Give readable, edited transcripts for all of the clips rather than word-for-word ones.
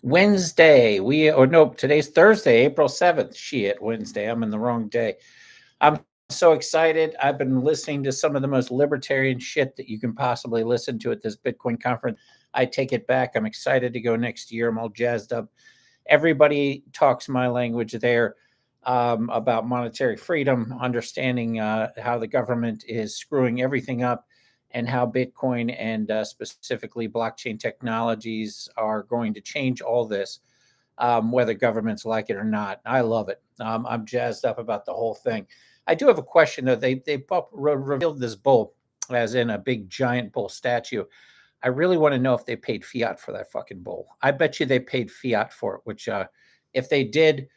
Wednesday. Today's Thursday, April 7th. Shit, Wednesday. I'm in the wrong day. I'm so excited. I've been listening to some of the most libertarian shit that you can possibly listen to at this Bitcoin conference. I take it back. I'm excited to go next year. I'm all jazzed up. Everybody talks my language there about monetary freedom, understanding how the government is screwing everything up and how Bitcoin and specifically blockchain technologies are going to change all this, whether governments like it or not. I love it. I'm jazzed up about the whole thing. I do have a question, though. They revealed this bull, as in a big giant bull statue. I really want to know if they paid fiat for that fucking bull. I bet you they paid fiat for it, which if they did,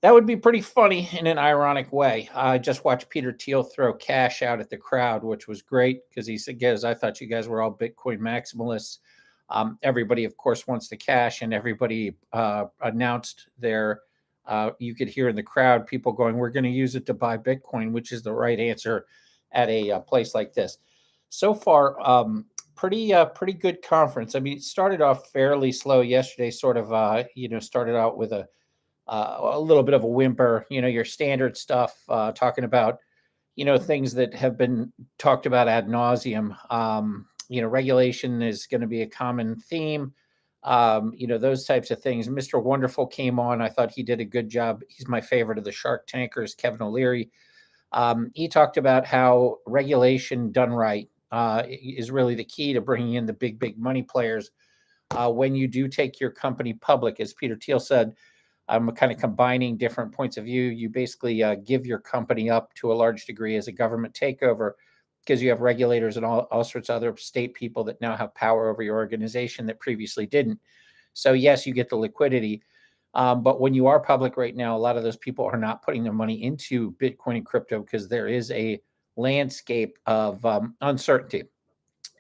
that would be pretty funny in an ironic way. I just watched Peter Thiel throw cash out at the crowd, which was great because he said, "Guys, I thought you guys were all Bitcoin maximalists." Everybody, of course, wants the cash, and everybody announced their. You could hear in the crowd people going, "We're going to use it to buy Bitcoin," which is the right answer at a place like this. So far, pretty good conference. I mean, it started off fairly slow yesterday. Sort of, started out with a little bit of a whimper. Your standard stuff, talking about things that have been talked about ad nauseum. Regulation is going to be a common theme. Those types of things. Mr. Wonderful came on. I thought he did a good job. He's my favorite of the Shark Tankers, Kevin O'Leary. He talked about how regulation done right is really the key to bringing in the big money players. When you do take your company public, as Peter Thiel said, I'm kind of combining different points of view. You basically give your company up to a large degree as a government takeover because you have regulators and all sorts of other state people that now have power over your organization that previously didn't. So yes, you get the liquidity. But when you are public right now, a lot of those people are not putting their money into Bitcoin and crypto because there is a landscape of uncertainty.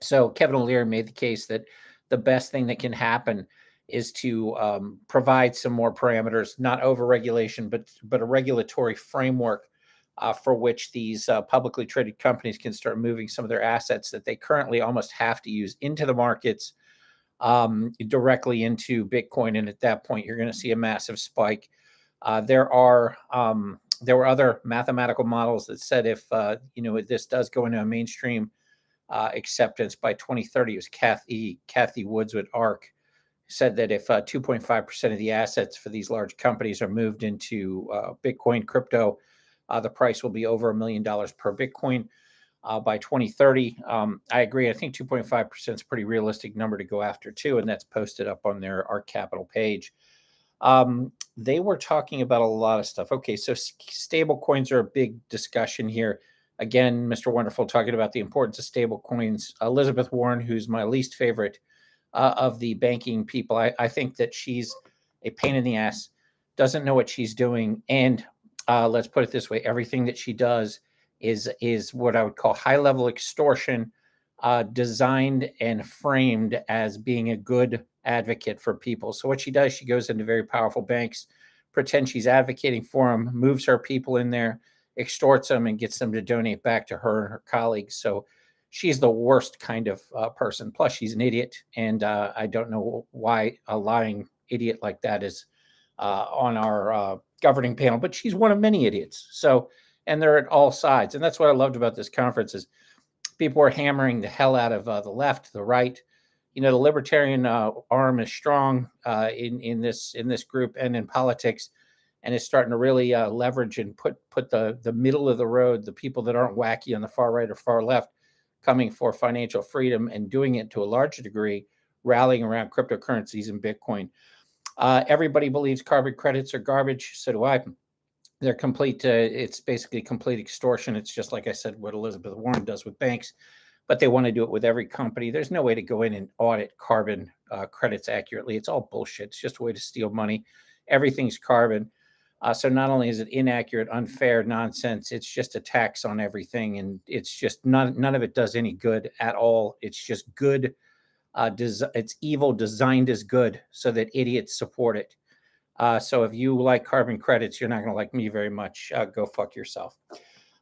So Kevin O'Leary made the case that the best thing that can happen is to provide some more parameters, not over-regulation, but a regulatory framework for which these publicly traded companies can start moving some of their assets that they currently almost have to use into the markets directly into Bitcoin. And at that point, you're going to see a massive spike. There were other mathematical models that said if this does go into a mainstream acceptance by 2030, it was Kathy Woods with ARK said that if 2.5% of the assets for these large companies are moved into Bitcoin crypto, the price will be over $1 million per Bitcoin by 2030. I agree. I think 2.5% is a pretty realistic number to go after too, and that's posted up on their ARK Capital page. They were talking about a lot of stuff. Okay, so stable coins are a big discussion here. Again, Mr. Wonderful talking about the importance of stable coins. Elizabeth Warren, who's my least favorite of the banking people, I think that she's a pain in the ass, doesn't know what she's doing, and let's put it this way: everything that she does is what I would call high-level extortion, designed and framed as being a good advocate for people. So what she does, she goes into very powerful banks, pretends she's advocating for them, moves her people in there, extorts them, and gets them to donate back to her and her colleagues. So she's the worst kind of person. Plus, she's an idiot, and I don't know why a lying idiot like that is on our governing panel, but she's one of many idiots. So, and they're at all sides. And that's what I loved about this conference is people are hammering the hell out of the left, the right. The libertarian arm is strong in this group and in politics, and is starting to really leverage and put the middle of the road, the people that aren't wacky on the far right or far left, coming for financial freedom and doing it to a larger degree, rallying around cryptocurrencies and Bitcoin. Everybody believes carbon credits are garbage. So do I. They're complete. It's basically complete extortion. It's just like I said, what Elizabeth Warren does with banks, but they want to do it with every company. There's no way to go in and audit carbon credits accurately. It's all bullshit. It's just a way to steal money. Everything's carbon. So not only is it inaccurate, unfair, nonsense, it's just a tax on everything. And it's just none of it does any good at all. It's just good. It's evil designed as good so that idiots support it. So if you like carbon credits, you're not going to like me very much. Go fuck yourself.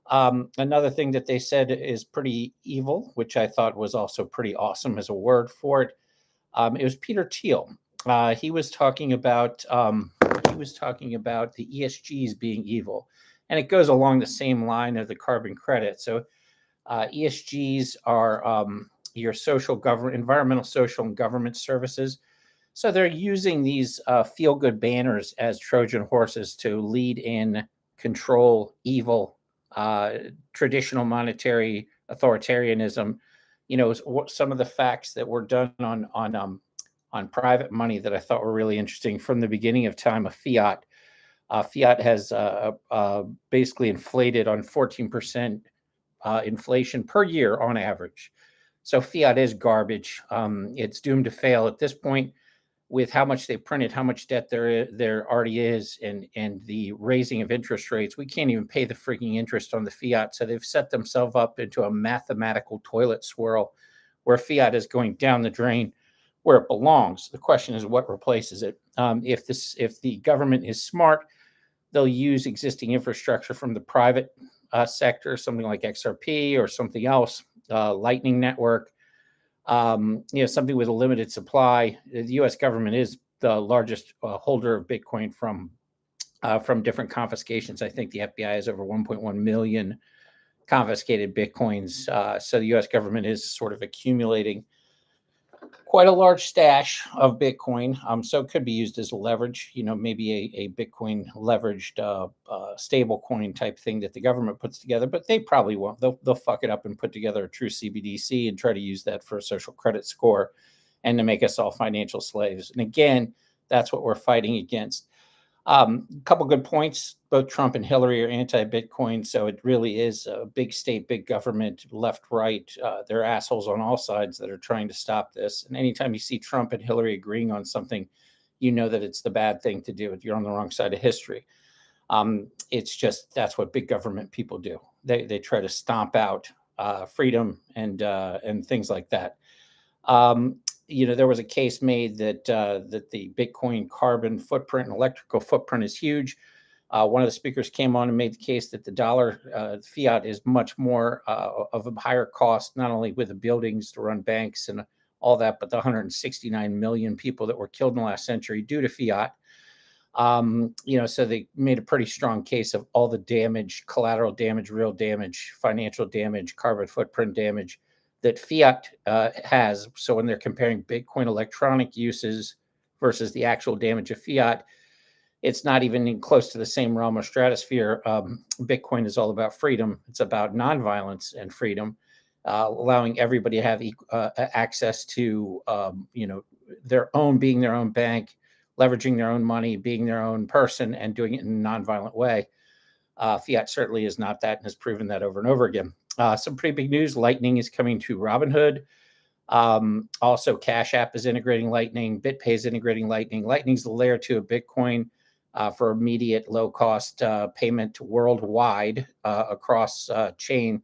Another thing that they said is pretty evil, which I thought was also pretty awesome as a word for it. It was Peter Thiel. he was talking about the ESGs being evil, and it goes along the same line of the carbon credit. So ESGs are your environmental, social, and government services. So they're using these feel-good banners as Trojan horses to lead in, control evil, traditional monetary authoritarianism. Some of the facts that were done on private money that I thought were really interesting from the beginning of time of fiat. Fiat has basically inflated on 14% inflation per year on average. So fiat is garbage. It's doomed to fail at this point with how much they printed, how much debt there already is, and the raising of interest rates. We can't even pay the freaking interest on the fiat. So they've set themselves up into a mathematical toilet swirl where fiat is going down the drain where it belongs. The question is what replaces it. If the government is smart, they'll use existing infrastructure from the private sector, something like XRP or something else, Lightning Network, something with a limited supply. The U.S. government is the largest holder of Bitcoin from different confiscations. I think the FBI has over 1.1 million confiscated Bitcoins. So the U.S. government is sort of accumulating quite a large stash of Bitcoin. So it could be used as leverage, maybe a Bitcoin leveraged stable coin type thing that the government puts together, but they probably won't. They'll fuck it up and put together a true CBDC and try to use that for a social credit score and to make us all financial slaves. And again, that's what we're fighting against. A couple good points. Both Trump and Hillary are anti-Bitcoin, so it really is a big state, big government, left, right. They're assholes on all sides that are trying to stop this. And anytime you see Trump and Hillary agreeing on something, you know that it's the bad thing to do. You're on the wrong side of history. It's just that's what big government people do. They try to stomp out freedom and things like that. There was a case made that the Bitcoin carbon footprint and electrical footprint is huge. One of the speakers came on and made the case that the dollar fiat is much more of a higher cost, not only with the buildings to run banks and all that, but the 169 million people that were killed in the last century due to fiat. So they made a pretty strong case of all the damage, collateral damage, real damage, financial damage, carbon footprint damage that fiat has. So when they're comparing Bitcoin electronic uses versus the actual damage of fiat, it's not even close to the same realm or stratosphere. Bitcoin is all about freedom. It's about nonviolence and freedom, allowing everybody to have access to, being their own bank, leveraging their own money, being their own person, and doing it in a nonviolent way. Fiat certainly is not that and has proven that over and over again. Some pretty big news. Lightning is coming to Robinhood. Also, Cash App is integrating Lightning. Bitpay is integrating Lightning. Lightning's the layer 2 of Bitcoin for immediate low-cost payment worldwide across chain.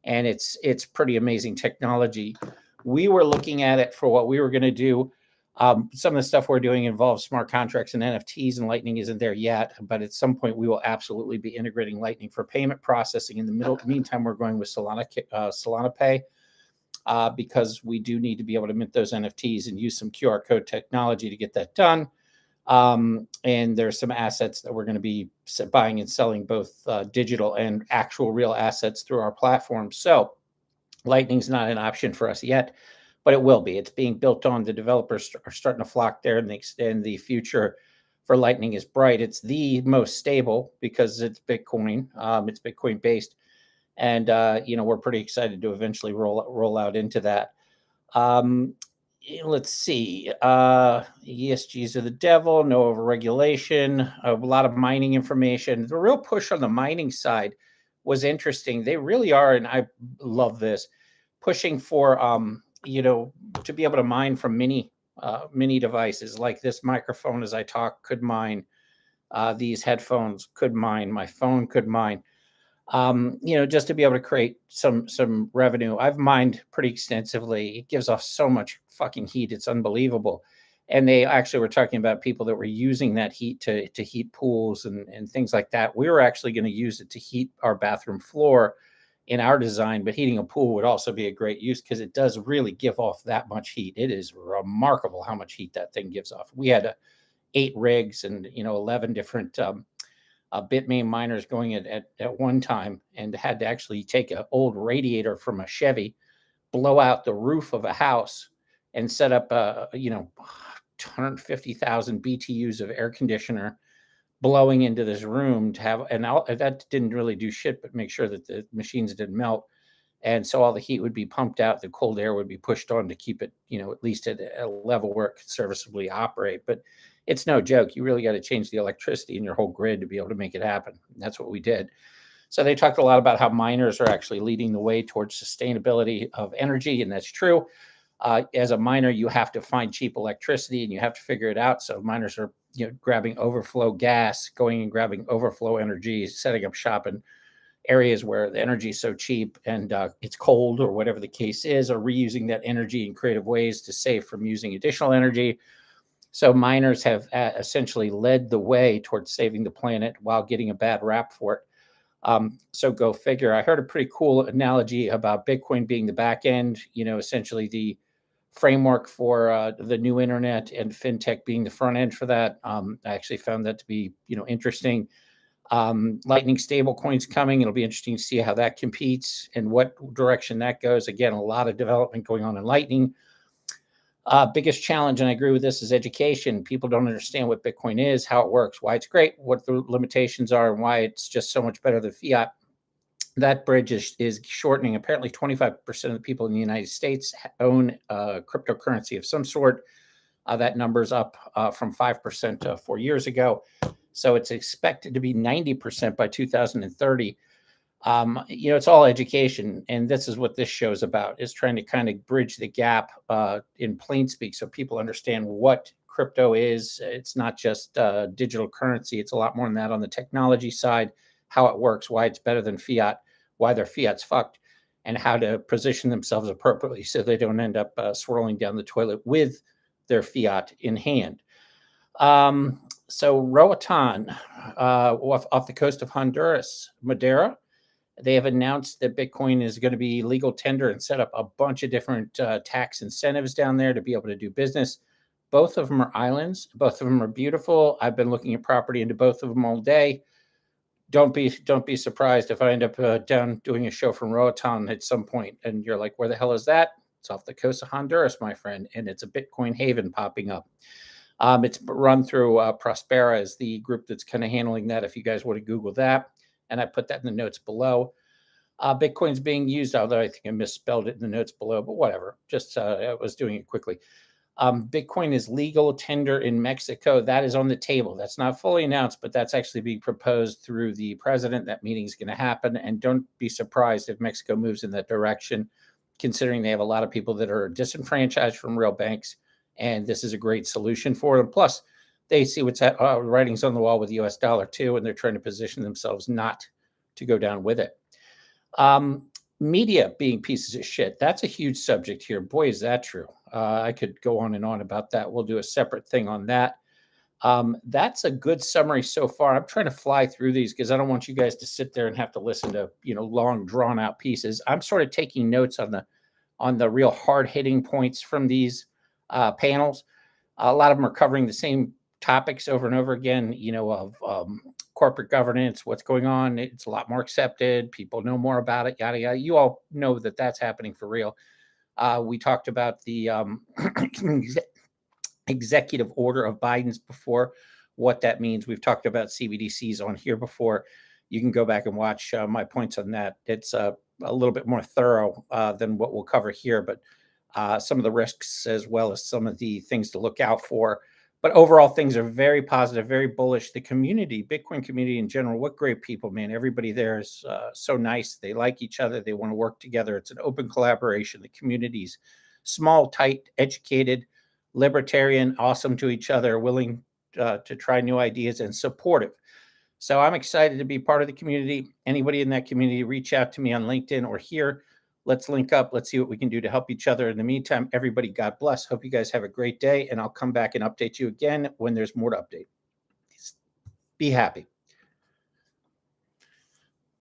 And it's pretty amazing technology. We were looking at it for what we were going to do. Some of the stuff we're doing involves smart contracts and NFTs, and Lightning isn't there yet. But at some point, we will absolutely be integrating Lightning for payment processing. In the meantime, we're going with Solana Pay because we do need to be able to mint those NFTs and use some QR code technology to get that done. And there's some assets that we're going to be buying and selling, both digital and actual real assets through our platform. So Lightning's not an option for us yet, but it will be. It's being built on. The developers are starting to flock there, and the future for Lightning is bright. It's the most stable because it's Bitcoin. It's Bitcoin based, and we're pretty excited to eventually roll out into that. Let's see. ESGs are the devil. No overregulation. A lot of mining information. The real push on the mining side was interesting. They really are, and I love this, pushing for to be able to mine from mini devices like this microphone as I talk could mine. These headphones could mine. My phone could mine. Just to be able to create some revenue. I've mined pretty extensively. It gives off so much fucking heat. It's unbelievable. And they actually were talking about people that were using that heat to heat pools and things like that. We were actually going to use it to heat our bathroom floor in our design, but heating a pool would also be a great use because it does really give off that much heat. It is remarkable how much heat that thing gives off. We had 8 rigs and 11 different Bitmain miners going at one time, and had to actually take an old radiator from a Chevy, blow out the roof of a house, and set up 150,000 BTUs of air conditioner blowing into this room to have, and that didn't really do shit but make sure that the machines didn't melt. And so all the heat would be pumped out, the cold air would be pushed on to keep it, at least at a level where it could serviceably operate. But it's no joke. You really got to change the electricity in your whole grid to be able to make it happen. And that's what we did. So they talked a lot about how miners are actually leading the way towards sustainability of energy, and that's true. As a miner, you have to find cheap electricity, and you have to figure it out. So miners are, grabbing overflow gas, going and grabbing overflow energy, setting up shop in areas where the energy is so cheap and it's cold or whatever the case is, or reusing that energy in creative ways to save from using additional energy. So miners have essentially led the way towards saving the planet while getting a bad rap for it. So go figure. I heard a pretty cool analogy about Bitcoin being the back end, essentially the framework for the new internet, and Fintech being the front end for that. I actually found that to be, interesting. Lightning stablecoins coming. It'll be interesting to see how that competes and what direction that goes. Again, a lot of development going on in Lightning. Biggest challenge, and I agree with this, is education. People don't understand what Bitcoin is, how it works, why it's great, what the limitations are, and why it's just so much better than fiat. That bridge is shortening. Apparently 25% of the people in the United States own cryptocurrency of some sort. That number's up from 5% 4 years ago. So it's expected to be 90% by 2030. It's all education. And this is what this show's about, is trying to kind of bridge the gap in plain speak so people understand what crypto is. It's not just digital currency. It's a lot more than that on the technology side, how it works, why it's better than fiat, why their fiat's fucked, and how to position themselves appropriately so they don't end up swirling down the toilet with their fiat in hand. So Rowaton, off the coast of Honduras, Modera, they have announced that Bitcoin is going to be legal tender and set up a bunch of different tax incentives down there to be able to do business. Both of them are islands. Both of them are beautiful. I've been looking at property into both of them all day. Don't be surprised if I end up down doing a show from Rowaton at some point, and you're like, where the hell is that? It's off the coast of Honduras, my friend, and it's a Bitcoin haven popping up. It's run through Prospera, is the group that's kind of handling that, if you guys want to Google that. And I put that in the notes below. Bitcoin's being used, although I think I misspelled it in the notes below, but whatever. Just I was doing it quickly. Bitcoin is legal tender in Mexico. That is on the table. That's not fully announced, but that's actually being proposed through the president. That meeting is going to happen. And don't be surprised if Mexico moves in that direction, considering they have a lot of people that are disenfranchised from real banks. And this is a great solution for them. Plus, they see what's writings on the wall with the US dollar too, and they're trying to position themselves not to go down with it. Media being pieces of shit. That's a huge subject here. Boy, is that true. I could go on and on about that. We'll do a separate thing on that. That's a good summary so far. I'm trying to fly through these because I don't want you guys to sit there and have to listen to, long drawn out pieces. I'm sort of taking notes on the real hard hitting points from these panels. A lot of them are covering the same topics over and over again, of corporate governance, what's going on. It's a lot more accepted. People know more about it, yada, yada. You all know that that's happening for real. We talked about the executive order of Biden's before, what that means. We've talked about CBDCs on here before. You can go back and watch my points on that. It's a little bit more thorough than what we'll cover here, but some of the risks as well as some of the things to look out for. But overall, things are very positive, very bullish. The community, Bitcoin community in general, what great people, man. Everybody there is so nice. They like each other. They want to work together. It's an open collaboration. The community's small, tight, educated, libertarian, awesome to each other, willing to try new ideas, and supportive. So I'm excited to be part of the community. Anybody in that community, reach out to me on LinkedIn or here. Let's link up. Let's see what we can do to help each other. In the meantime, everybody, God bless. Hope you guys have a great day, and I'll come back and update you again when there's more to update. Be happy.